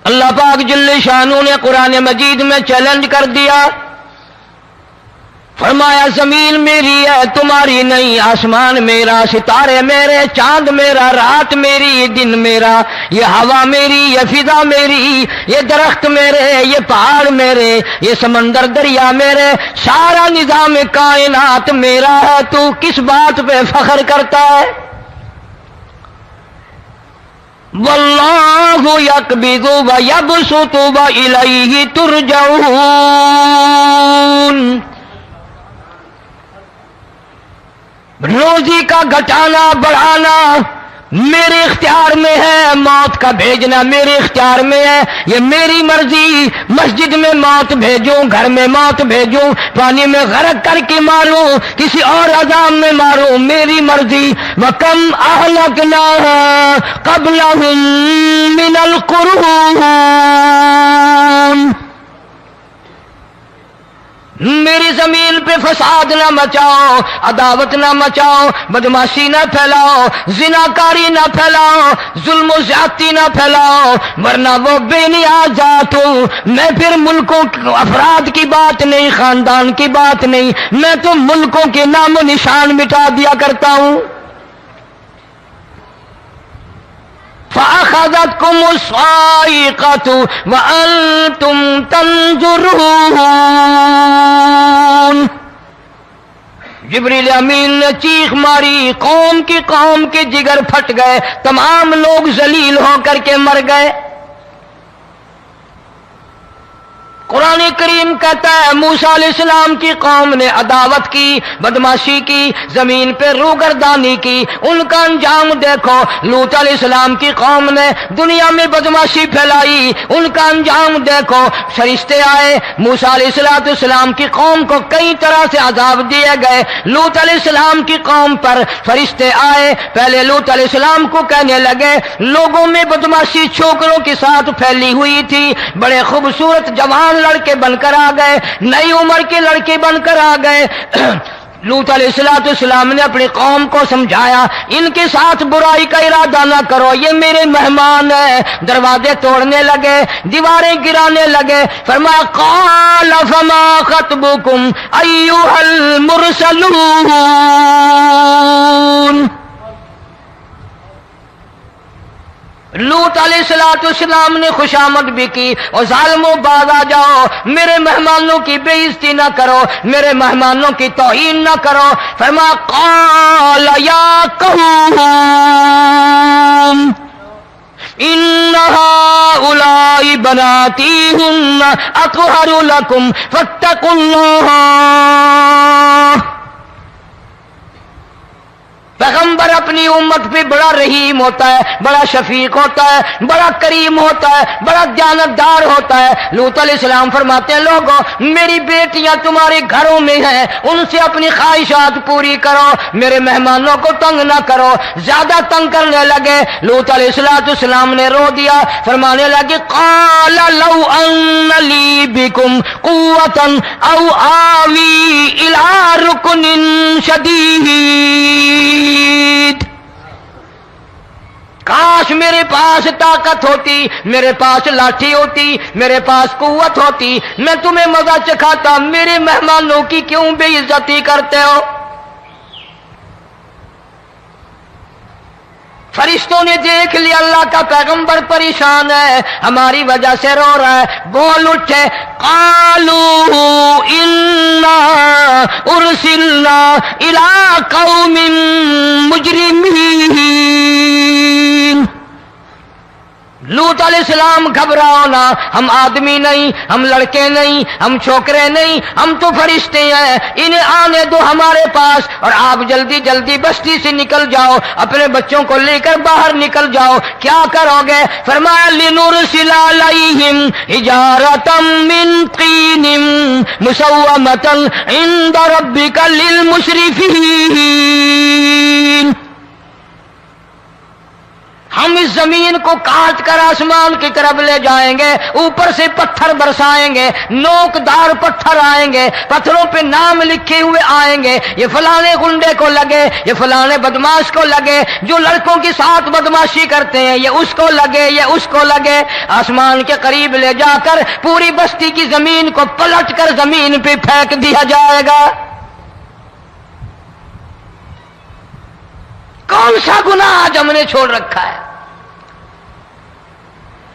اللہ پاک جل شانہ نے قرآن مجید میں چیلنج کر دیا، فرمایا زمین میری ہے تمہاری نہیں، آسمان میرا، ستارے میرے، چاند میرا، رات میری، دن میرا، یہ ہوا میری، یہ فضا میری، یہ درخت میرے، یہ پہاڑ میرے، یہ سمندر دریا میرے، سارا نظام کائنات میرا ہے، تو کس بات پہ فخر کرتا ہے؟ واللہ یقبض ویبسط والیہ ترجعون، روزی کا گھٹانا بڑھانا میرے اختیار میں ہے، موت کا بھیجنا میرے اختیار میں ہے، یہ میری مرضی، مسجد میں موت بھیجوں، گھر میں موت بھیجوں، پانی میں غرق کر کے ماروں، کسی اور عذاب میں ماروں، میری مرضی۔ وَكَمْ أَهْلَكْنَا قَبْلَهُمْ مِنَ الْقُرُونِ، میری زمین پہ فساد نہ مچاؤ، عداوت نہ مچاؤ، بدماشی نہ پھیلاؤ، زناکاری نہ پھیلاؤ، ظلم و زیادتی نہ پھیلاؤ، ورنہ وہ بے نیاز ذات ہوں۔ میں پھر ملکوں افراد کی بات نہیں، خاندان کی بات نہیں، میں تو ملکوں کے نام و نشان مٹا دیا کرتا ہوں۔ فَأَخَذَتْكُمُ الصَّاعِقَةُ وَأَنْتُمْ تَنْظُرُونَ، جبریل امین نے چیخ ماری، قوم کے جگر پھٹ گئے، تمام لوگ ذلیل ہو کر کے مر گئے۔ قرآن کریم کہتا ہے موسیٰ علیہ السلام کی قوم نے عداوت کی، بدماشی کی، زمین پہ روگردانی کی، ان کا انجام دیکھو۔ لوط علیہ السلام کی قوم نے دنیا میں بدماشی پھیلائی، ان کا انجام دیکھو۔ فرشتے آئے، موسیٰ علیہ السلام کی قوم کو کئی طرح سے عذاب دیے گئے۔ لوط علیہ السلام کی قوم پر فرشتے آئے، پہلے لوط علیہ السلام کو کہنے لگے، لوگوں میں بدماشی چھوکروں کے ساتھ پھیلی ہوئی تھی، بڑے خوبصورت جوان لڑکے بن کر آ گئے، نئی عمر کے لڑکے بن کر آ گئے۔ لوط علیہ السلام نے اپنی قوم کو سمجھایا، ان کے ساتھ برائی کا ارادہ نہ کرو، یہ میرے مہمان ہیں۔ دروازے توڑنے لگے، دیواریں گرانے لگے، فرمایا قال فما خطبکم ایھا المرسلون، لوط علیہ السلام نے خوشامد بھی کی، اور ظالموں باز آ جاؤ، میرے مہمانوں کی بے عزتی نہ کرو، میرے مہمانوں کی توہین نہ کرو۔ فرمایا قال یا قوم ان هؤلاء بناتی ہن اطہر لکم فاتقوا اللہ، پیغمبر اپنی امت پہ بڑا رحیم ہوتا ہے، بڑا شفیق ہوتا ہے، بڑا کریم ہوتا ہے، بڑا دیانتدار ہوتا ہے۔ لوط علیہ السلام فرماتے ہیں لوگوں میری بیٹیاں تمہارے گھروں میں ہیں، ان سے اپنی خواہشات پوری کرو، میرے مہمانوں کو تنگ نہ کرو۔ زیادہ تنگ کرنے لگے، لوط علیہ السلام نے رو دیا، فرمانے لگے قال لو ان لی بکم قوة او آوی الی رکن شدید، کاش میرے پاس طاقت ہوتی، میرے پاس لاٹھی ہوتی، میرے پاس قوت ہوتی، میں تمہیں مزہ چکھاتا، میرے مہمانوں کی کیوں بے عزتی کرتے ہو؟ فرشتوں نے دیکھ لیا اللہ کا پیغمبر پریشان ہے، ہماری وجہ سے رو رہا ہے، بول اٹھے قالوا انا ارسلنا الى قوم مجرمین، لوط علیہ السلام گھبراؤ نہ، ہم آدمی نہیں، ہم لڑکے نہیں، ہم چھوکرے نہیں، ہم تو فرشتے ہیں، انہیں آنے دو ہمارے پاس، اور آپ جلدی جلدی بستی سے نکل جاؤ، اپنے بچوں کو لے کر باہر نکل جاؤ۔ کیا کرو گے؟ فرمایا لنرسل علیہم حجارۃ من طین مسومۃ عند ربک للمسرفین، ہم اس زمین کو کاٹ کر آسمان کی طرف لے جائیں گے، اوپر سے پتھر برسائیں گے، نوکدار پتھر آئیں گے، پتھروں پہ نام لکھے ہوئے آئیں گے، یہ فلانے گنڈے کو لگے، یہ فلانے بدماش کو لگے، جو لڑکوں کے ساتھ بدماشی کرتے ہیں یہ اس کو لگے، یہ اس کو لگے۔ آسمان کے قریب لے جا کر پوری بستی کی زمین کو پلٹ کر زمین پہ پھینک دیا جائے گا۔ کون سا گناہ آج ہم نے چھوڑ رکھا ہے؟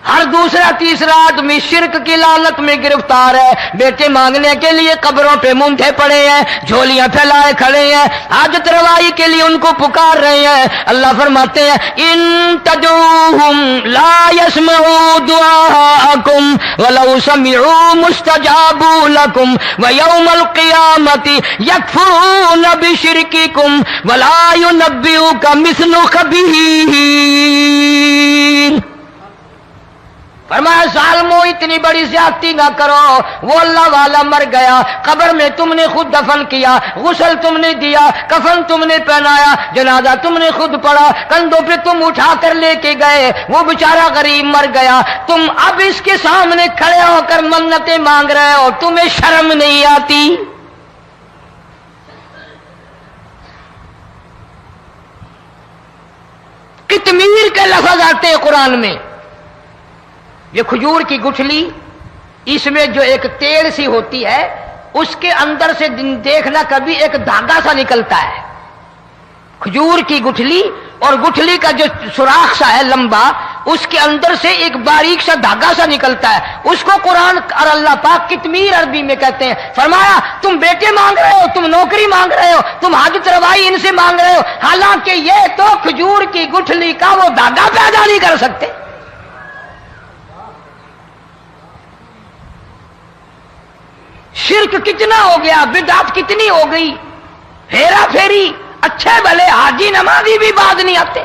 ہر دوسرا تیسرا آدمی شرک کی لعنت میں گرفتار ہے، بیٹے مانگنے کے لیے قبروں پہ مونٹھے پڑے ہیں، جھولیاں پھیلائے کھڑے ہیں، حاجت روائی کے لیے ان کو پکار رہے ہیں۔ اللہ فرماتے ہیں ان تدعوہم لا يسمعوا دعاءکم ولو سمعوا مستجابوا لکم ویوم القیامت یکفرون بشرککم ولا ینبئک مثل خبیر۔ فرمایا ظالمو اتنی بڑی زیادتی نہ کرو، وہ اللہ والا مر گیا، قبر میں تم نے خود دفن کیا، غسل تم نے دیا، کفن تم نے پہنایا، جنازہ تم نے خود پڑھا، کندھوں پہ تم اٹھا کر لے کے گئے، وہ بیچارہ غریب مر گیا، تم اب اس کے سامنے کھڑے ہو کر منتیں مانگ رہے ہو، تمہیں شرم نہیں آتی؟ قطمیر کے لفظ آتے ہیں قرآن میں۔ یہ کھجور کی گٹھلی، اس میں جو ایک تیل سی ہوتی ہے، اس کے اندر سے دیکھنا کبھی ایک دھاگا سا نکلتا ہے۔ کھجور کی گٹھلی اور گٹھلی کا جو سوراخ سا ہے لمبا، اس کے اندر سے ایک باریک سا دھاگا سا نکلتا ہے، اس کو قرآن اور اللہ پاک قطمیر عربی میں کہتے ہیں۔ فرمایا تم بیٹے مانگ رہے ہو، تم نوکری مانگ رہے ہو، تم حاجت روائی ان سے مانگ رہے ہو، حالانکہ یہ تو کھجور کی گٹھلی کا وہ دھاگا پیدا نہیں کر سکتے۔ شرک کتنا ہو گیا، بدعت کتنی ہو گئی، ہیرا پھیری، اچھے بھلے حاجی نمازی بھی بعد نہیں آتے۔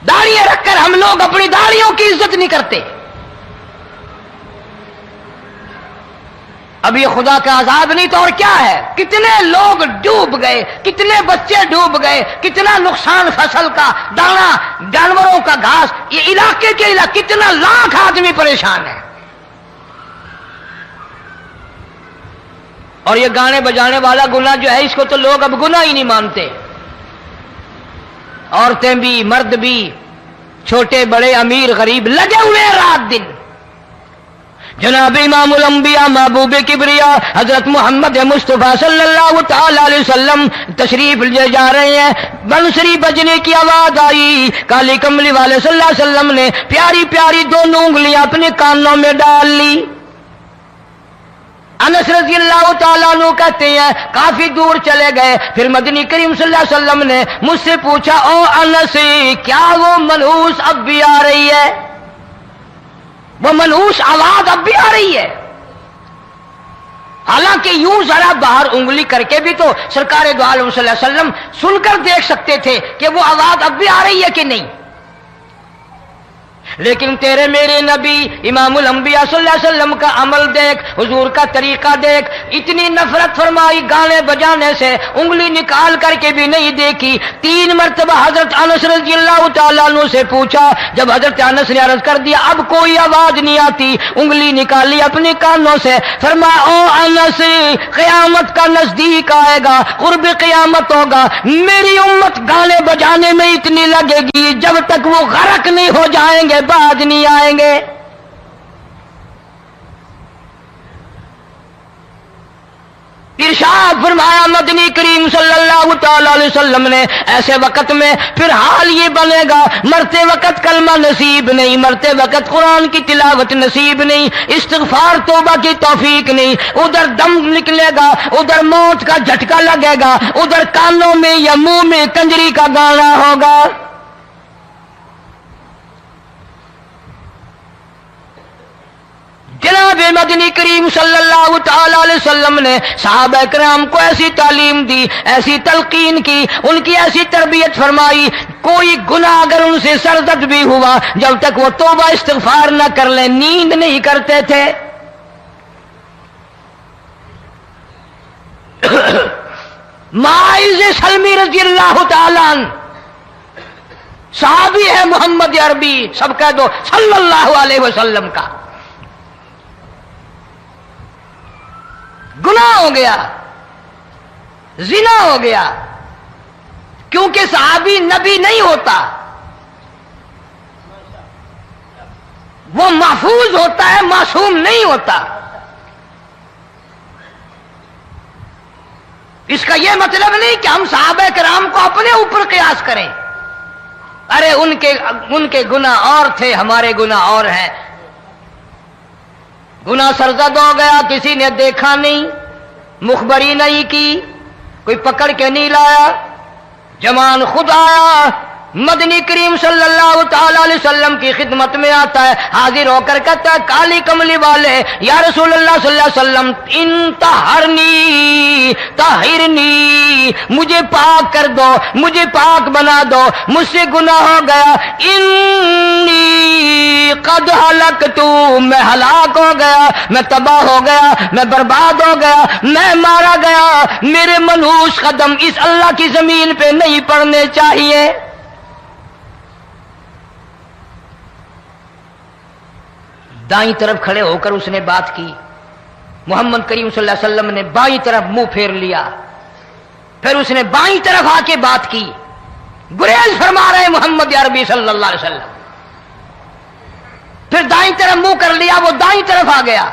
داڑیاں رکھ کر ہم لوگ اپنی داڑیوں کی عزت نہیں کرتے۔ اب یہ خدا کا عذاب نہیں تو اور کیا ہے؟ کتنے لوگ ڈوب گئے، کتنے بچے ڈوب گئے، کتنا نقصان فصل کا، دانا، جانوروں کا گھاس، یہ علاقے کے علاقے کتنا لاکھ آدمی پریشان ہے۔ اور یہ گانے بجانے والا گناہ جو ہے، اس کو تو لوگ اب گناہ ہی نہیں مانتے۔ عورتیں بھی، مرد بھی، چھوٹے بڑے، امیر غریب لگے ہوئے ہیں رات دن۔ جناب امام الانبیاء محبوب کبریا حضرت محمد مصطفیٰ صلی اللہ تعالی علیہ وسلم تشریف لے جا رہے ہیں، بنسری بجنے کی آواز آئی، کالی کملی والے صلی اللہ علیہ وسلم نے پیاری پیاری دونوں انگلیاں اپنے کانوں میں ڈال لی۔ انس رضی اللہ تعالیٰ عنہ کہتے ہیں کافی دور چلے گئے، پھر مدنی کریم صلی اللہ علیہ وسلم نے مجھ سے پوچھا او انس، کیا وہ منحوس اب بھی آ رہی ہے؟ وہ منحوس آواز اب بھی آ رہی ہے؟ حالانکہ یوں ذرا باہر انگلی کر کے بھی تو سرکار دو عالم صلی اللہ علیہ وسلم سن کر دیکھ سکتے تھے کہ وہ آواز اب بھی آ رہی ہے کہ نہیں۔ لیکن تیرے میرے نبی امام الانبیاء صلی اللہ علیہ وسلم کا عمل دیکھ، حضور کا طریقہ دیکھ، اتنی نفرت فرمائی گانے بجانے سے، انگلی نکال کر کے بھی نہیں دیکھی۔ 3 مرتبہ حضرت انس رضی اللہ تعالیٰ عنہ سے پوچھا، جب حضرت انس نے عرض کر دیا اب کوئی آواز نہیں آتی، انگلی نکالی اپنے کانوں سے، فرمایا او انس، قیامت کا نزدیک آئے گا، قرب قیامت ہوگا، میری امت گانے بجانے میں اتنی لگے گی جب تک وہ غرق نہیں ہو جائیں گے بعد نہیں آئیں گے۔ ارشاد فرمایا مدنی کریم صلی اللہ تعالی علیہ وسلم نے ایسے وقت میں پھر حال یہ بنے گا، مرتے وقت کلمہ نصیب نہیں، مرتے وقت قرآن کی تلاوت نصیب نہیں، استغفار توبہ کی توفیق نہیں، ادھر دم نکلے گا، ادھر موت کا جھٹکا لگے گا، ادھر کانوں میں یا منہ میں کنجری کا گانا ہوگا۔ جناب مدنی کریم صلی اللہ تعالی علیہ وسلم نے صحابہ کرام کو ایسی تعلیم دی، ایسی تلقین کی، ان کی ایسی تربیت فرمائی، کوئی گناہ اگر ان سے سرزد بھی ہوا جب تک وہ توبہ استغفار نہ کر لیں نیند نہیں کرتے تھے۔ ماعز سلمی رضی اللہ تعالی عنہ صحابی ہے محمد عربی، سب کہہ دو صلی اللہ علیہ وسلم کا، گناہ ہو گیا، زنا ہو گیا، کیونکہ صحابی نبی نہیں ہوتا، وہ محفوظ ہوتا ہے، معصوم نہیں ہوتا۔ اس کا یہ مطلب نہیں کہ ہم صحابہ کرام کو اپنے اوپر قیاس کریں، ارے ان کے گناہ اور تھے، ہمارے گناہ اور ہیں۔ گناہ سرزد ہو گیا، کسی نے دیکھا نہیں، مخبری نہیں کی، کوئی پکڑ کے نہیں لایا، جمان خود آیا، مدنی کریم صلی اللہ تعالی علیہ وسلم کی خدمت میں آتا ہے، حاضر ہو کر کہتا ہے کالی کملی والے یا رسول اللہ صلی اللہ علیہ وسلم انطہرنی طہرنی، مجھے پاک کر دو، مجھے پاک بنا دو، مجھ سے گناہ ہو گیا، انی قد ہلکت، میں ہلاک ہو گیا، میں تباہ ہو گیا، میں برباد ہو گیا، میں مارا گیا، میرے منحوس قدم اس اللہ کی زمین پہ نہیں پڑنے چاہیے۔ دائیں طرف کھڑے ہو کر اس نے بات کی، محمد کریم صلی اللہ علیہ وسلم نے بائیں طرف منہ پھیر لیا، پھر اس نے بائیں طرف آ کے بات کی، گریز فرما رہے محمد عربی صلی اللہ علیہ وسلم، پھر دائیں طرف منہ کر لیا، وہ دائیں طرف آ گیا۔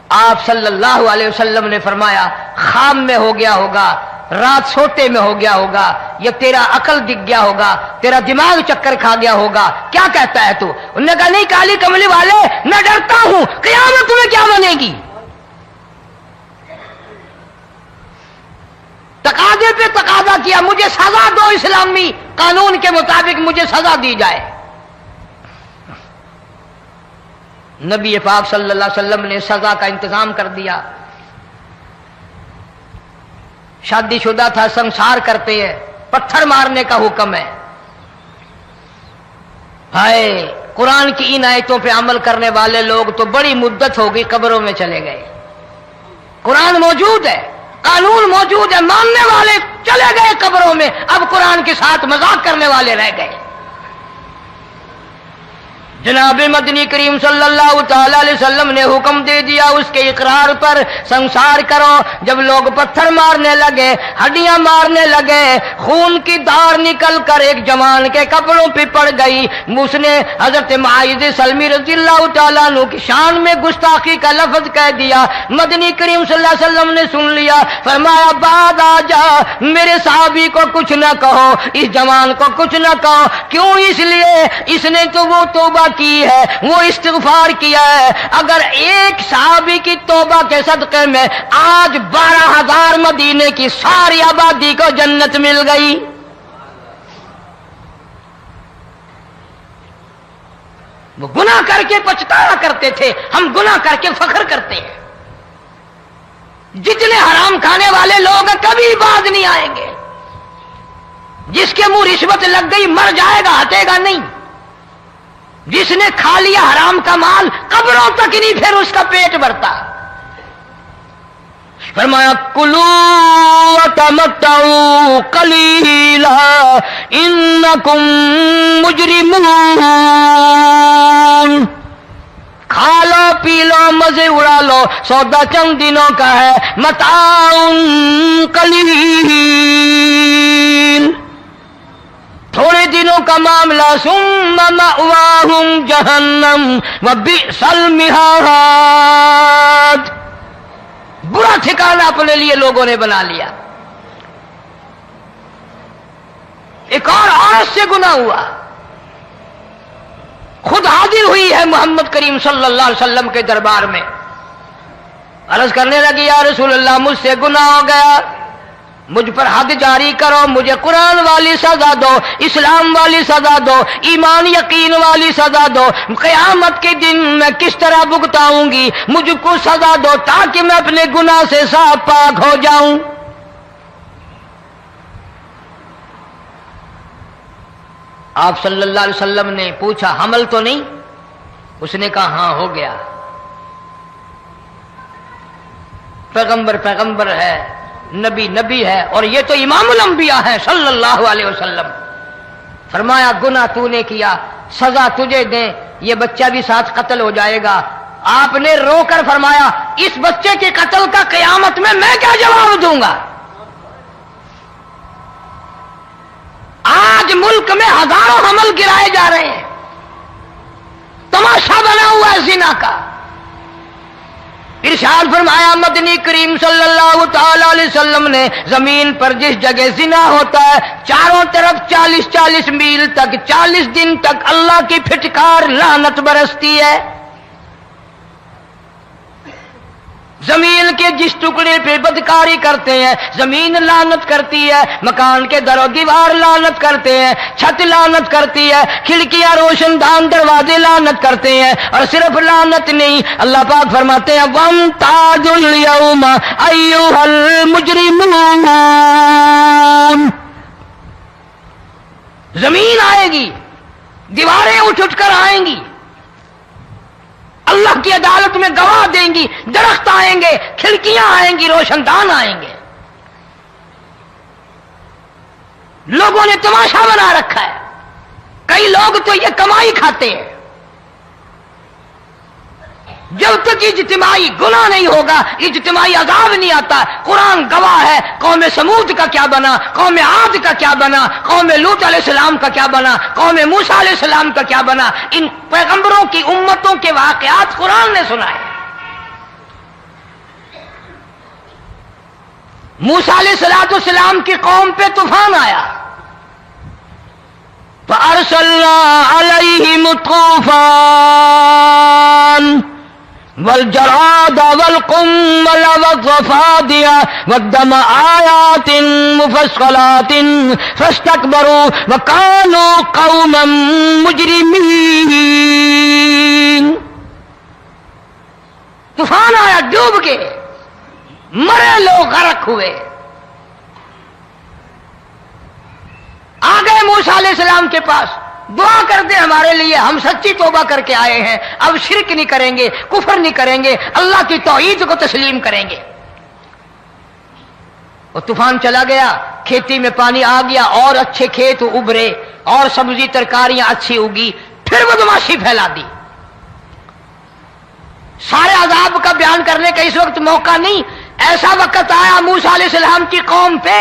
آپ صلی اللہ علیہ وسلم نے فرمایا خواب میں ہو گیا ہوگا، رات سوتے میں ہو گیا ہوگا، یا تیرا عقل دکھ گیا ہوگا، تیرا دماغ چکر کھا گیا ہوگا، کیا کہتا ہے تو؟ انہوں نے کہا نہیں کالی کملی والے، میں ڈرتا ہوں قیامت تمہیں کیا بنے گی، تقاضے پہ تقاضا کیا، مجھے سزا دو، اسلامی قانون کے مطابق مجھے سزا دی جائے۔ نبی پاک صلی اللہ علیہ وسلم نے سزا کا انتظام کر دیا۔ شادی شدہ تھا، سنسار کرتے ہیں، پتھر مارنے کا حکم ہے۔ ہائے، قرآن کی ان آیتوں پہ عمل کرنے والے لوگ تو بڑی مدت ہو گئی قبروں میں چلے گئے۔ قرآن موجود ہے، قانون موجود ہے، ماننے والے چلے گئے قبروں میں، اب قرآن کے ساتھ مذاق کرنے والے رہ گئے۔ جناب مدنی کریم صلی اللہ تعالی علیہ وسلم نے حکم دے دیا اس کے اقرار پر سنسار کرو۔ جب لوگ پتھر مارنے لگے، ہڈیاں مارنے لگے، خون کی دھار نکل کر ایک جوان کے کپڑوں پہ پڑ گئی، اس نے حضرت معاذ سلمی رضی اللہ تعالیٰ عنہ کی شان میں گستاخی کا لفظ کہہ دیا۔ مدنی کریم صلی اللہ علیہ وسلم نے سن لیا، فرمایا بعد آ جا، میرے صحابی کو کچھ نہ کہو، اس جوان کو کچھ نہ کہو۔ کیوں؟ اس لیے اس نے تو وہ توبہ کی ہے، وہ استغفار کیا ہے۔ اگر ایک صحابی کی توبہ کے صدقے میں آج 12,000 مدینے کی ساری آبادی کو جنت مل گئی۔ وہ گناہ کر کے پچھتایا کرتے تھے، ہم گناہ کر کے فخر کرتے ہیں۔ جتنے حرام کھانے والے لوگ کبھی باز نہیں آئیں گے۔ جس کے منہ رشوت لگ گئی مر جائے گا، ہٹے گا نہیں۔ جس نے کھا لیا حرام کا مال قبروں تک نہیں پھر اس کا پیٹ بھرتا۔ فرمایا کلو وتمتعوا قلیلا انکم مجرمون، کھا لو پی لو مزے اڑا لو، سودا چند دنوں کا ہے، متاع قلیل، تھوڑے دنوں کا معاملہ، ثم مأواہم جہنم وبئس المہاد، برا ٹھکانہ اپنے لیے لوگوں نے بنا لیا۔ ایک اور عورت سے گناہ ہوا، خود حاضر ہوئی ہے محمد کریم صلی اللہ علیہ وسلم کے دربار میں، عرض کرنے لگی یا رسول اللہ مجھ سے گناہ ہو گیا، مجھ پر حد جاری کرو، مجھے قرآن والی سزا دو، اسلام والی سزا دو، ایمان یقین والی سزا دو، قیامت کے دن میں کس طرح بھگتاؤں گی، مجھ کو سزا دو تاکہ میں اپنے گناہ سے صاف پاک ہو جاؤں۔ آپ صلی اللہ علیہ وسلم نے پوچھا حمل تو نہیں؟ اس نے کہا ہاں ہو گیا۔ پیغمبر ہے، نبی ہے، اور یہ تو امام الانبیاء ہے صلی اللہ علیہ وسلم۔ فرمایا گناہ تو نے کیا، سزا تجھے دیں، یہ بچہ بھی ساتھ قتل ہو جائے گا۔ آپ نے رو کر فرمایا اس بچے کے قتل کا قیامت میں کیا جواب دوں گا؟ آج ملک میں ہزاروں حمل گرائے جا رہے ہیں، تماشا بنا ہوا ہے زنا کا۔ ارشاد فرمایا مدنی کریم صلی اللہ تعالی علیہ وسلم نے زمین پر جس جگہ زنا ہوتا ہے چاروں طرف 40 میل تک 40 دن تک اللہ کی پھٹکار لعنت برستی ہے۔ زمین کے جس ٹکڑے پہ بدکاری کرتے ہیں زمین لعنت کرتی ہے، مکان کے در و دیوار لعنت کرتے ہیں، چھت لعنت کرتی ہے، کھڑکیاں روشن دان دروازے لعنت کرتے ہیں۔ اور صرف لعنت نہیں، اللہ پاک فرماتے ہیں وَامْتَازُوا الْيَوْمَ أَيُّهَا الْمُجْرِمُونَ، زمین آئے گی، دیواریں اٹھ کر آئیں گی، اللہ کی عدالت میں گواہ دیں گی، درخت آئیں گے، کھڑکیاں آئیں گی، روشن دان آئیں گے۔ لوگوں نے تماشا بنا رکھا ہے، کئی لوگ تو یہ کمائی کھاتے ہیں۔ جب تک اجتماعی گناہ نہیں ہوگا اجتماعی عذاب نہیں آتا۔ قرآن گواہ ہے، قوم سمود کا کیا بنا، قوم عاد کا کیا بنا، قوم لوط علیہ السلام کا کیا بنا، قوم موسیٰ علیہ السلام کا کیا بنا۔ ان پیغمبروں کی امتوں کے واقعات قرآن نے سنائے۔ موسیٰ علیہ السلام کی قوم پہ طوفان آیا، فَأَرْسَلْنَا عَلَيْهِمُ الطُّوفَانَ والجراد والقمل والضفادع والدم آيات مفصلات فاستكبروا وكانوا قوما مجرمين۔ طوفان آیا، ڈوب کے مرے لوگ، غرق ہوئے۔ آ گئے موسیٰ علیہ السلام کے پاس، دعا کر دے ہمارے لیے، ہم سچی توبہ کر کے آئے ہیں، اب شرک نہیں کریں گے، کفر نہیں کریں گے، اللہ کی توحید کو تسلیم کریں گے۔ وہ طوفان چلا گیا، کھیتی میں پانی آ گیا، اور اچھے کھیت ابھرے، اور سبزی ترکاریاں اچھی اگی، پھر بدماشی پھیلا دی۔ سارے عذاب کا بیان کرنے کا اس وقت موقع نہیں، ایسا وقت آیا موسیٰ علیہ السلام کی قوم پہ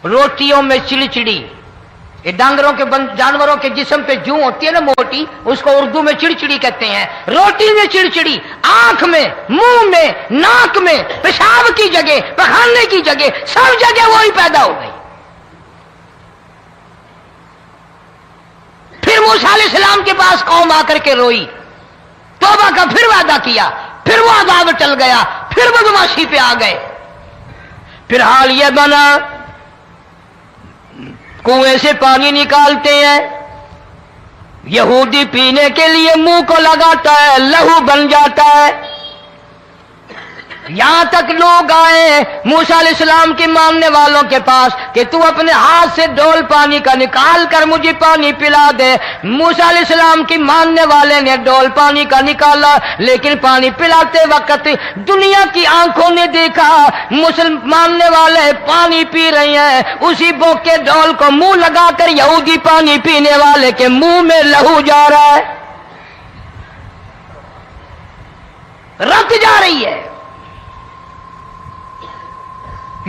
روٹیوں میں چڑچڑی، یہ ڈانگروں کے جانوروں کے جسم پہ جوں ہوتی ہے نا موٹی، اس کو اردو میں چڑچڑی کہتے ہیں۔ روٹی میں چڑچڑی، آنکھ میں، منہ میں، ناک میں، پیشاب کی جگہ، پخانے کی جگہ، سب جگہ وہی پیدا ہو گئی۔ پھر موسیٰ علیہ السلام کے پاس قوم آ کر کے روئی، توبہ کا پھر وعدہ کیا، پھر وہ عذاب ٹل گیا، پھر بدماشی پہ آ گئے۔ پھر حال یہ بنا کنویں سے پانی نکالتے ہیں، یہودی پینے کے لیے منہ کو لگاتا ہے، لہو بن جاتا ہے۔ یہاں تک لوگ آئے موسیٰ علیہ السلام کے ماننے والوں کے پاس کہ تو اپنے ہاتھ سے ڈول پانی کا نکال کر مجھے پانی پلا دے۔ موسیٰ علیہ السلام کی ماننے والے نے ڈول پانی کا نکالا، لیکن پانی پلاتے وقت دنیا کی آنکھوں نے دیکھا ماننے والے پانی پی رہے ہیں، اسی بوک کے ڈول کو منہ لگا کر یہودی پانی پینے والے کے منہ میں لہو جا رہا ہے، رت جا رہی ہے۔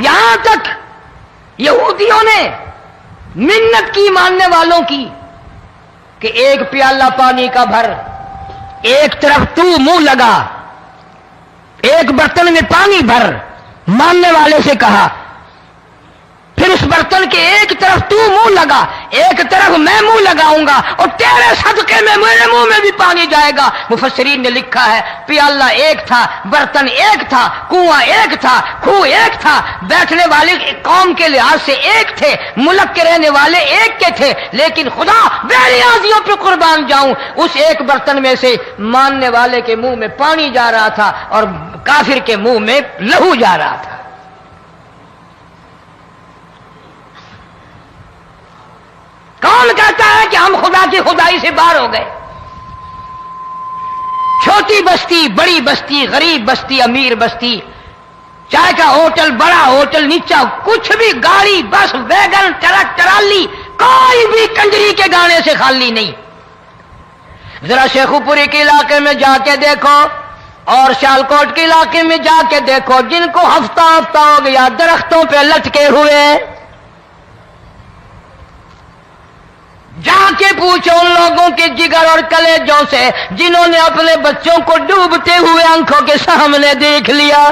یہاں تک یہودیوں نے منت کی ماننے والوں کی کہ ایک پیالہ پانی کا بھر، ایک طرف تو منہ لگا، ایک برتن میں پانی بھر، ماننے والے سے کہا، پھر اس برتن کے ایک طرف تو منہ لگا، ایک طرف میں منہ لگاؤں گا، اور تیرے صدقے میں میرے منہ میں بھی پانی جائے گا۔ مفسرین نے لکھا ہے پیالہ ایک تھا، برتن ایک تھا، کنواں ایک تھا، کھو ایک تھا، بیٹھنے والے قوم کے لحاظ سے ایک تھے، ملک کے رہنے والے ایک کے تھے، لیکن خدا بے نیازیوں پہ قربان جاؤں، اس ایک برتن میں سے ماننے والے کے منہ میں پانی جا رہا تھا اور کافر کے منہ میں لہو جا رہا تھا۔ کون کہتا ہے کہ ہم خدا کی خدائی سے باہر ہو گئے؟ چھوٹی بستی، بڑی بستی، غریب بستی، امیر بستی، چائے کا ہوٹل، بڑا ہوٹل، نیچا کچھ بھی، گاڑی، بس، ویگن، ٹرک، ٹرالی، کوئی بھی کنجری کے گانے سے خالی نہیں. ذرا شیخو پوری کے علاقے میں جا کے دیکھو اور سیالکوٹ کے علاقے میں جا کے دیکھو جن کو ہفتہ ہفتہ ہو گیا درختوں پہ لٹکے ہوئے، جا کے پوچھو ان لوگوں کے جگر اور کلیجوں سے جنہوں نے اپنے بچوں کو ڈوبتے ہوئے آنکھوں کے سامنے دیکھ لیا.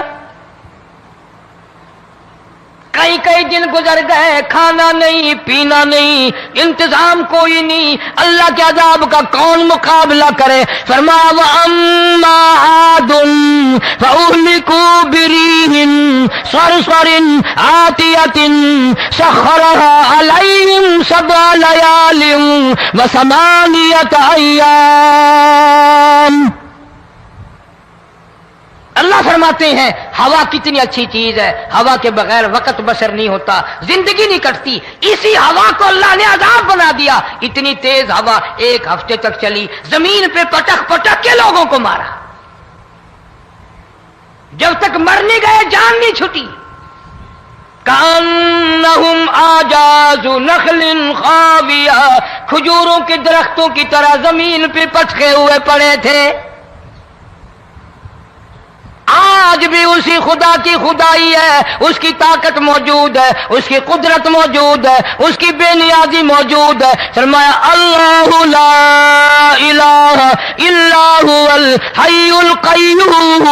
کئی کئی دن گزر گئے، کھانا نہیں پینا نہیں، انتظام کوئی نہیں، اللہ کے عذاب کا کون مقابلہ کرے؟ فرمایا وَأَمَّا عَادٌ فَأُهْلِكُوا بِرِيحٍ صَرْصَرٍ عَاتِيَةٍ سَخَّرَهَا عَلَيْهِمْ 7 لَيَالٍ و8 أَيَّامٍ. اللہ فرماتے ہیں ہوا کتنی اچھی چیز ہے، ہوا کے بغیر وقت بسر نہیں ہوتا، زندگی نہیں کٹتی. اسی ہوا کو اللہ نے عذاب بنا دیا. اتنی تیز ہوا 1 ہفتے تک چلی، زمین پہ پٹک پٹک کے لوگوں کو مارا. جب تک مر نہیں گئے جان نہیں چھٹی. کأنہم اعجاز نخل خاویہ، کھجوروں کے درختوں کی طرح زمین پہ پٹکے ہوئے پڑے تھے. آج بھی اسی خدا کی خدائی ہے، اس کی طاقت موجود ہے، اس کی قدرت موجود ہے، اس کی بے نیازی موجود ہے. فرمایا اللہ لا الہ الا هو الحی القیوم.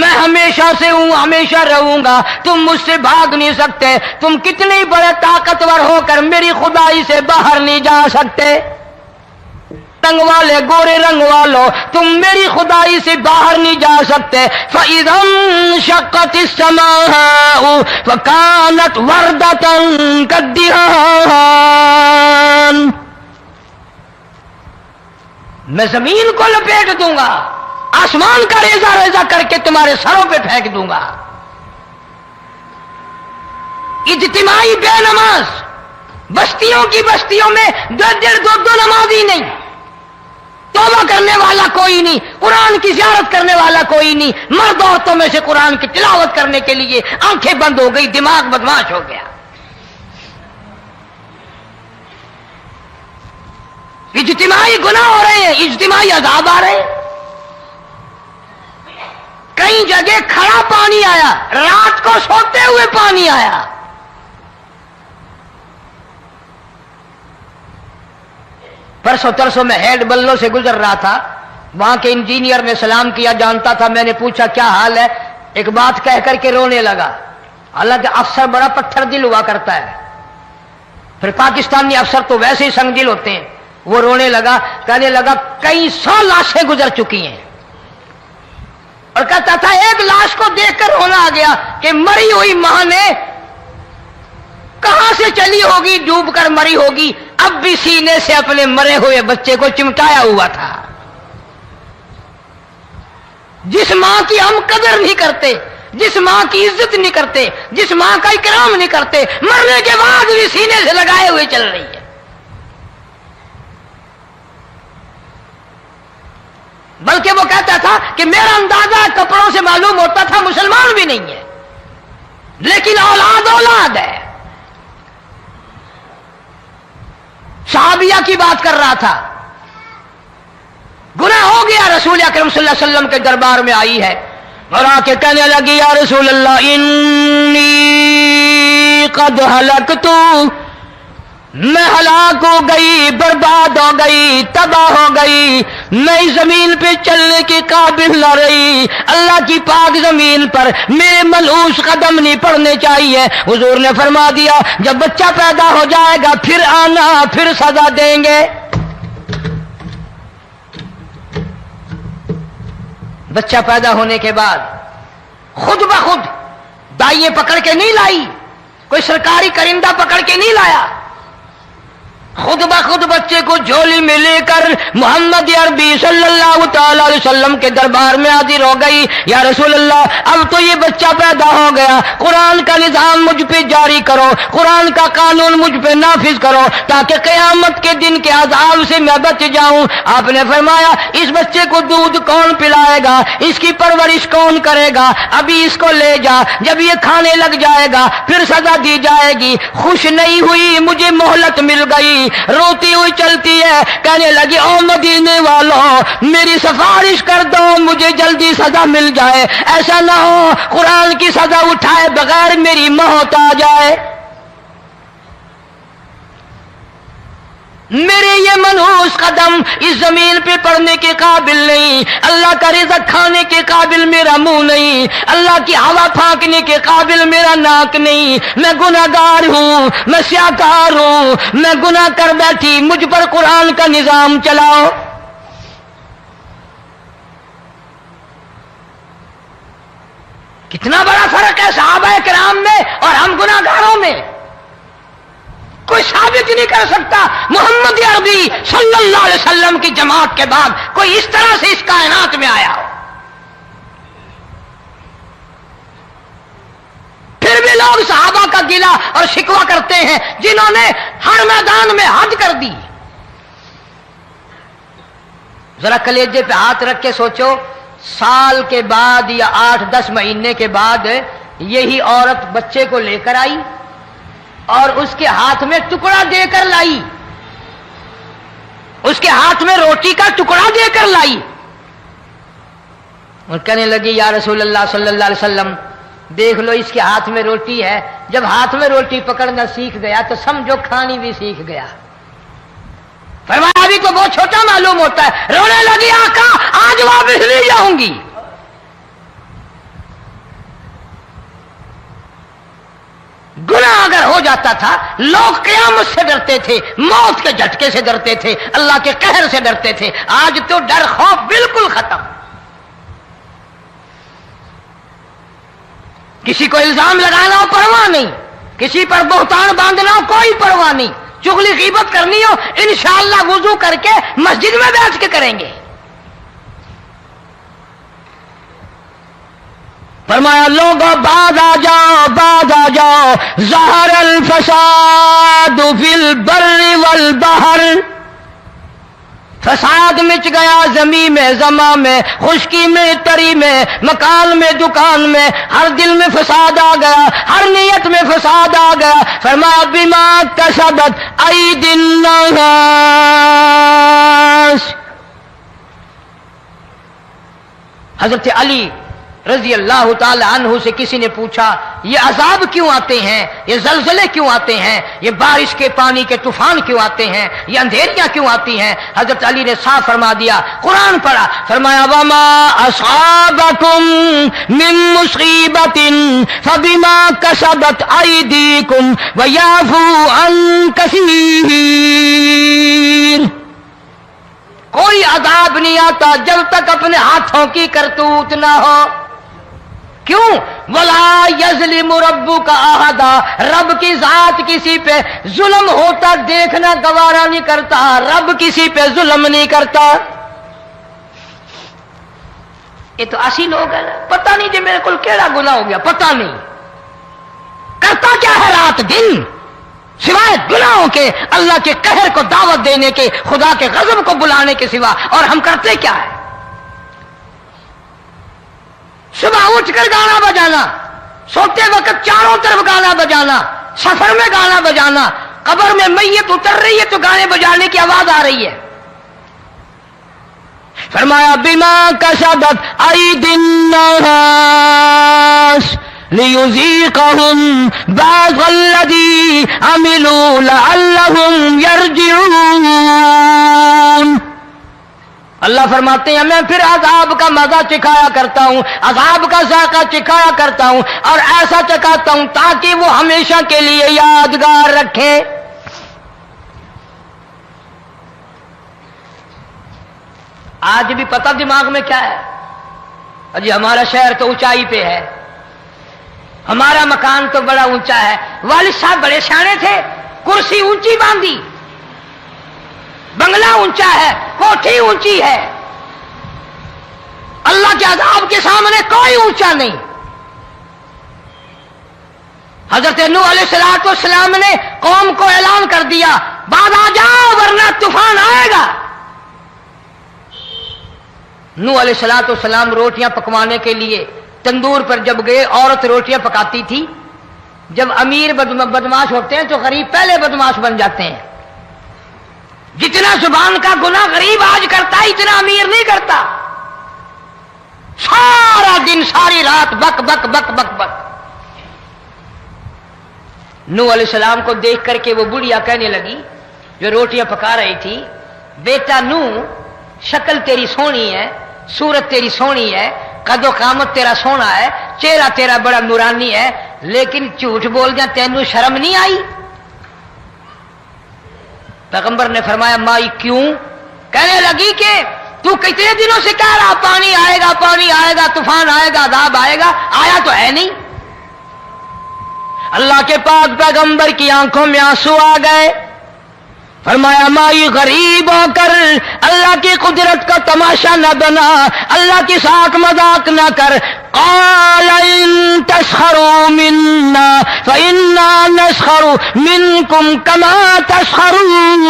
میں ہمیشہ سے ہوں، ہمیشہ رہوں گا، تم مجھ سے بھاگ نہیں سکتے. تم کتنے بڑے طاقتور ہو کر میری خدائی سے باہر نہیں جا سکتے. رنگ والے گورے رنگ والو تم میری خدائی سے باہر نہیں جا سکتے. فَإِذَا انشَقَّتِ السَّمَاءُ فَكَانَتْ وَرْدَةً كَالدِّهَانِ. میں زمین کو لپیٹ دوں گا، آسمان کا ریزہ ریزہ کر کے تمہارے سروں پہ پھینک دوں گا. اجتماعی بے نماز، بستیوں کی بستیوں میں 2 نمازی نہیں، توبہ کرنے والا کوئی نہیں، قرآن کی زیارت کرنے والا کوئی نہیں. مرد عورتوں میں سے قرآن کی تلاوت کرنے کے لیے آنکھیں بند ہو گئی، دماغ بدماش ہو گیا. اجتماعی گناہ ہو رہے ہیں، اجتماعی عذاب آ رہے ہیں. کئی جگہ کھڑا پانی آیا، رات کو سوتے ہوئے پانی آیا. پرسوں ترسوں میں ہیڈ بلوں سے گزر رہا تھا، وہاں کے انجینئر نے سلام کیا، جانتا تھا. میں نے پوچھا کیا حال ہے؟ ایک بات کہہ کر کے رونے لگا. حالانکہ افسر بڑا پتھر دل ہوا کرتا ہے، پھر پاکستانی افسر تو ویسے ہی سنگ دل ہوتے ہیں. وہ رونے لگا، کہنے لگا کئی 100 لاشیں گزر چکی ہیں، اور کہتا تھا ایک لاش کو دیکھ کر رونا آ گیا کہ مری ہوئی ماں نے کہاں سے چلی ہوگی، ڈوب کر مری ہوگی، اب بھی سینے سے اپنے مرے ہوئے بچے کو چمٹایا ہوا تھا. جس ماں کی ہم قدر نہیں کرتے، جس ماں کی عزت نہیں کرتے، جس ماں کا اکرام نہیں کرتے، مرنے کے بعد بھی سینے سے لگائے ہوئے چل رہی ہے. بلکہ وہ کہتا تھا کہ میرا اندازہ کپڑوں سے معلوم ہوتا تھا مسلمان بھی نہیں ہے، لیکن اولاد اولاد ہے. صحابیہ کی بات کر رہا تھا، گناہ ہو گیا، رسول اکرم صلی اللہ علیہ وسلم کے دربار میں آئی ہے اور آ کے کہنے لگی یا رسول اللہ انی قد ہلکت، میں ہلاک ہو گئی، برباد ہو گئی، تباہ ہو گئی، میں اس زمین پہ چلنے کے قابل نہ رہی. اللہ کی پاک زمین پر میرے ملعوس قدم نہیں پڑنے چاہیے. حضور نے فرما دیا جب بچہ پیدا ہو جائے گا پھر آنا، پھر سزا دیں گے. بچہ پیدا ہونے کے بعد خود بخود دائیں پکڑ کے نہیں لائی، کوئی سرکاری کرندہ پکڑ کے نہیں لایا. خود بخود بچے کو جھولی میں لے کر محمد عربی صلی اللہ تعالی علیہ وسلم کے دربار میں حاضر ہو گئی. یا رسول اللہ، اب تو یہ بچہ پیدا ہو گیا، قرآن کا نظام مجھ پہ جاری کرو، قرآن کا قانون مجھ پہ نافذ کرو تاکہ قیامت کے دن کے عذاب سے میں بچ جاؤں. آپ نے فرمایا اس بچے کو دودھ کون پلائے گا، اس کی پرورش کون کرے گا، ابھی اس کو لے جا، جب یہ کھانے لگ جائے گا پھر سزا دی جائے گی. خوش نہیں ہوئی، مجھے مہلت مل گئی، روتی ہوئی چلتی ہے، کہنے لگی او مدینے والوں میری سفارش کر دو، مجھے جلدی سزا مل جائے، ایسا نہ ہو قرآن کی سزا اٹھائے بغیر میری موت آ جائے. میرے یہ منحوس قدم اس زمین پہ پڑنے کے قابل نہیں، اللہ کا رزق کھانے کے قابل میرا منہ نہیں، اللہ کی ہوا پھانکنے کے قابل میرا ناک نہیں، میں گناہگار ہوں، میں سیاکار ہوں، میں گناہ کر بیٹھی، مجھ پر قرآن کا نظام چلاؤ. کتنا بڑا فرق ہے صحابہ کرام میں اور ہم گناہگاروں میں. کوئی ثابت نہیں کر سکتا محمد عربی صلی اللہ علیہ وسلم کی جماعت کے بعد کوئی اس طرح سے اس کائنات میں آیا ہو. پھر بھی لوگ صحابہ کا گلہ اور شکوہ کرتے ہیں جنہوں نے ہر میدان میں حج کر دی. ذرا کلیجے پہ ہاتھ رکھ کے سوچو، سال کے بعد یا 8-10 مہینے کے بعد یہی عورت بچے کو لے کر آئی اور اس کے ہاتھ میں ٹکڑا دے کر لائی، اس کے ہاتھ میں روٹی کا ٹکڑا دے کر لائی اور کہنے لگی یا رسول اللہ صلی اللہ علیہ وسلم دیکھ لو اس کے ہاتھ میں روٹی ہے. جب ہاتھ میں روٹی پکڑنا سیکھ گیا تو سمجھو کھانی بھی سیکھ گیا. فرمایا ابھی تو بہت چھوٹا معلوم ہوتا ہے. رونے لگی آقا آج واپس نہیں جاؤں گی. گناہ اگر ہو جاتا تھا لوگ قیامت سے ڈرتے تھے، موت کے جھٹکے سے ڈرتے تھے، اللہ کے قہر سے ڈرتے تھے. آج تو ڈر خوف بالکل ختم. کسی کو الزام لگانا ہو پرواہ نہیں، کسی پر بہتان باندھنا ہو کوئی پرواہ نہیں، چغلی غیبت کرنی ہو انشاءاللہ وضو کر کے مسجد میں بیٹھ کے کریں گے. فرمایا لوگوں بعد آ جاؤ ظہر الفساد فی البر والبحر. فساد مچ گیا زمین میں، زماں میں، خشکی میں، تری میں، مکان میں، دکان میں، ہر دل میں فساد آ گیا، ہر نیت میں فساد آ گیا. فرمایا بما کسبت ایدی الناس. حضرت علی رضی اللہ تعالی عنہ سے کسی نے پوچھا یہ عذاب کیوں آتے ہیں، یہ زلزلے کیوں آتے ہیں، یہ بارش کے پانی کے طوفان کیوں آتے ہیں، یہ اندھیریاں کیوں آتی ہیں؟ حضرت علی نے صاف فرما دیا، قرآن پڑھا، فرمایا وما اصابکم من مصیبت فبما کسبت ایدیکم ویعفو عن کثیر. کوئی عذاب نہیں آتا جب تک اپنے ہاتھوں کی کرتوت نہ ہو. کیوں؟ ولا یظلم ربک احدا. رب کی ذات کسی پہ ظلم ہوتا دیکھنا گوارا نہیں کرتا، رب کسی پہ ظلم نہیں کرتا. یہ تو ایسی لوگ ہیں پتہ نہیں جی میرے کو کیڑا گناہ ہو گیا، پتہ نہیں کرتا کیا ہے رات دن سوائے گناہوں کے، اللہ کے قہر کو دعوت دینے کے، خدا کے غضب کو بلانے کے سوا. اور ہم کرتے کیا ہے؟ صبح اٹھ کر گانا بجانا، سوتے وقت چاروں طرف گانا بجانا، سفر میں گانا بجانا، قبر میں میت اتر رہی ہے تو گانے بجانے کی آواز آ رہی ہے. فرمایا بما کسبت ایدی الناس لیذیقہم بعض الذی عملوا لعلہم یرجعون. اللہ فرماتے ہیں میں پھر عذاب کا مزہ چکھایا کرتا ہوں، عذاب کا ذائقہ چکھایا کرتا ہوں اور ایسا چکھاتا ہوں تاکہ وہ ہمیشہ کے لیے یادگار رکھے. آج بھی پتہ دماغ میں کیا ہے؟ جی ہمارا شہر تو اونچائی پہ ہے، ہمارا مکان تو بڑا اونچا ہے. والد صاحب بڑے سیانے تھے، کرسی اونچی باندھی، بنگلہ اونچا ہے، کوٹھی اونچی ہے، اللہ کے عذاب کے سامنے کوئی اونچا نہیں۔ حضرت نوح علیہ السلام نے قوم کو اعلان کر دیا بعد آ جاؤ ورنہ طوفان آئے گا۔ نوح علیہ السلام روٹیاں پکوانے کے لیے تندور پر جب گئے، عورت روٹیاں پکاتی تھی۔ جب امیر بدماش ہوتے ہیں تو غریب پہلے بدماش بن جاتے ہیں۔ جتنا زبان کا گناہ غریب آج کرتا ہے اتنا امیر نہیں کرتا۔ سارا دن ساری رات بک بک بک بک بک۔ نوح علیہ السلام کو دیکھ کر کے وہ بڑھیا کہنے لگی جو روٹیاں پکا رہی تھی، بیٹا نوح، شکل تیری سونی ہے، صورت تیری سونی ہے، قد و قامت تیرا سونا ہے، چہرہ تیرا بڑا نورانی ہے، لیکن جھوٹ بول جا تینوں شرم نہیں آئی؟ پیغمبر نے فرمایا مائی کیوں؟ کہنے لگی کہ تو کتنے دنوں سے کہہ رہا پانی آئے گا، پانی آئے گا، طوفان آئے گا، عذاب آئے گا، آیا تو ہے نہیں۔ اللہ کے پاک پیغمبر کی آنکھوں میں آنسو آ گئے۔ فرمایا مائی غریب ہو کر اللہ کی قدرت کا تماشا نہ بنا، اللہ کے ساتھ مذاق نہ کر۔ قال ان تسخروا منا فإنا نسخر منكم كما تسخرون۔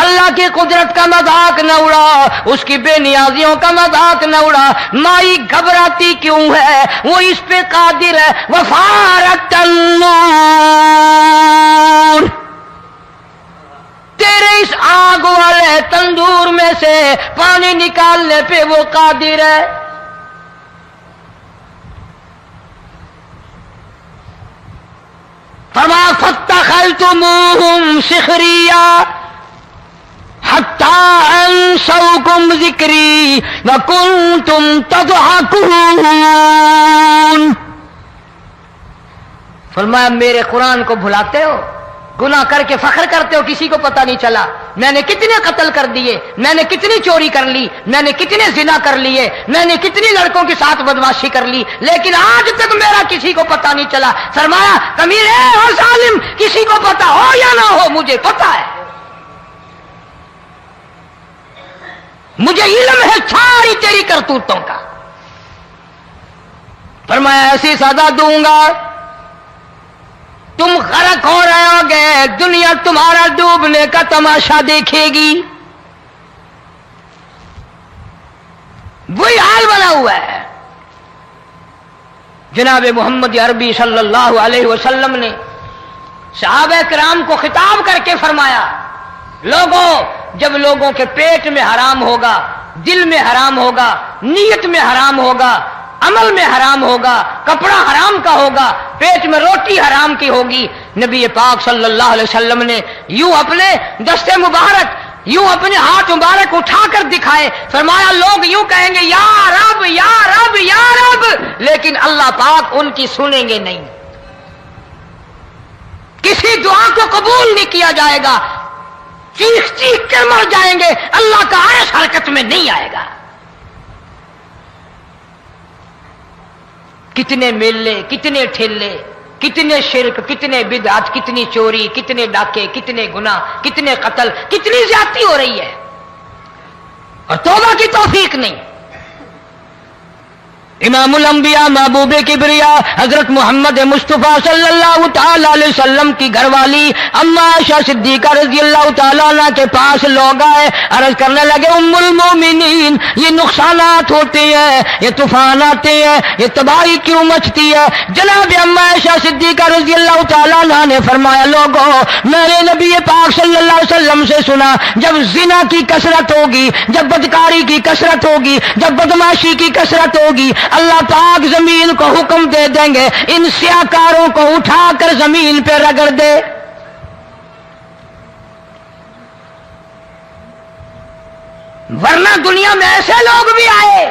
اللہ کی قدرت کا مذاق نہ اڑا، اس کی بے نیازیوں کا مذاق نہ اڑا۔ مائی گھبراتی کیوں ہے؟ وہ اس پہ قادر ہے۔ وفارت النور، تیرے اس آگ والے تندور میں سے پانی نکالنے پہ وہ قادر ہے۔ فرمایا فاتخذتموہم سخریا حتی انسوکم ذکری وکنتم تضحکون۔ فرمایا میرے قرآن کو بھلاتے ہو، گناہ کر کے فخر کرتے ہو، کسی کو پتہ نہیں چلا میں نے کتنے قتل کر دیے، میں نے کتنی چوری کر لی، میں نے کتنے زنا کر لیے، میں نے کتنی لڑکوں کے ساتھ بدماشی کر لی، لیکن آج تک میرا کسی کو پتہ نہیں چلا۔ فرمایا کمینے اور ظالم، کسی کو پتہ ہو یا نہ ہو مجھے پتہ ہے، مجھے علم ہے ساری تیری کرتوتوں کا۔ فرمایا ایسی سزا دوں گا تم غرق ہو رہے ہو گے، دنیا تمہارا ڈوبنے کا تماشا دیکھے گی۔ وہی حال بنا ہوا ہے۔ جناب محمد عربی صلی اللہ علیہ وسلم نے صحابہ کرام کو خطاب کر کے فرمایا لوگوں، جب لوگوں کے پیٹ میں حرام ہوگا، دل میں حرام ہوگا، نیت میں حرام ہوگا، عمل میں حرام ہوگا، کپڑا حرام کا ہوگا، پیٹ میں روٹی حرام کی ہوگی، نبی پاک صلی اللہ علیہ وسلم نے یوں اپنے دستے مبارک، یوں اپنے ہاتھ مبارک اٹھا کر دکھائے۔ فرمایا لوگ یوں کہیں گے یا رب یا رب یا رب، لیکن اللہ پاک ان کی سنیں گے نہیں، کسی دعا کو قبول نہیں کیا جائے گا، چیخ چیخ کر مر جائیں گے، اللہ کا عرش حرکت میں نہیں آئے گا۔ کتنے میلے، کتنے ٹھیلے، کتنے شرک، کتنے بدعت، کتنی چوری، کتنے ڈاکے، کتنے گناہ، کتنے قتل، کتنی زیادتی ہو رہی ہے اور توبہ کی توفیق نہیں۔ امام الانبیاء محبوب کبریا حضرت محمد مصطفیٰ صلی اللہ تعالی علیہ وسلم کی گھر والی اما عائشہ صدیقہ رضی اللہ تعالیٰ عنہ کے پاس لوگ آئے، عرض کرنے لگے ام المومنین یہ نقصانات ہوتے ہیں، یہ طوفان آتے ہیں، یہ تباہی کیوں مچتی ہے؟ جناب اما عائشہ صدیقہ رضی اللہ تعالیٰ عنہ نے فرمایا لوگوں، میں نے نبی پاک صلی اللہ علیہ وسلم سے سنا جب زنا کی کثرت ہوگی، جب بدکاری کی کثرت ہوگی، جب بدماشی کی کثرت ہوگی، اللہ پاک زمین کو حکم دے دیں گے ان سیاکاروں کو اٹھا کر زمین پہ رگڑ دے۔ ورنہ دنیا میں ایسے لوگ بھی آئے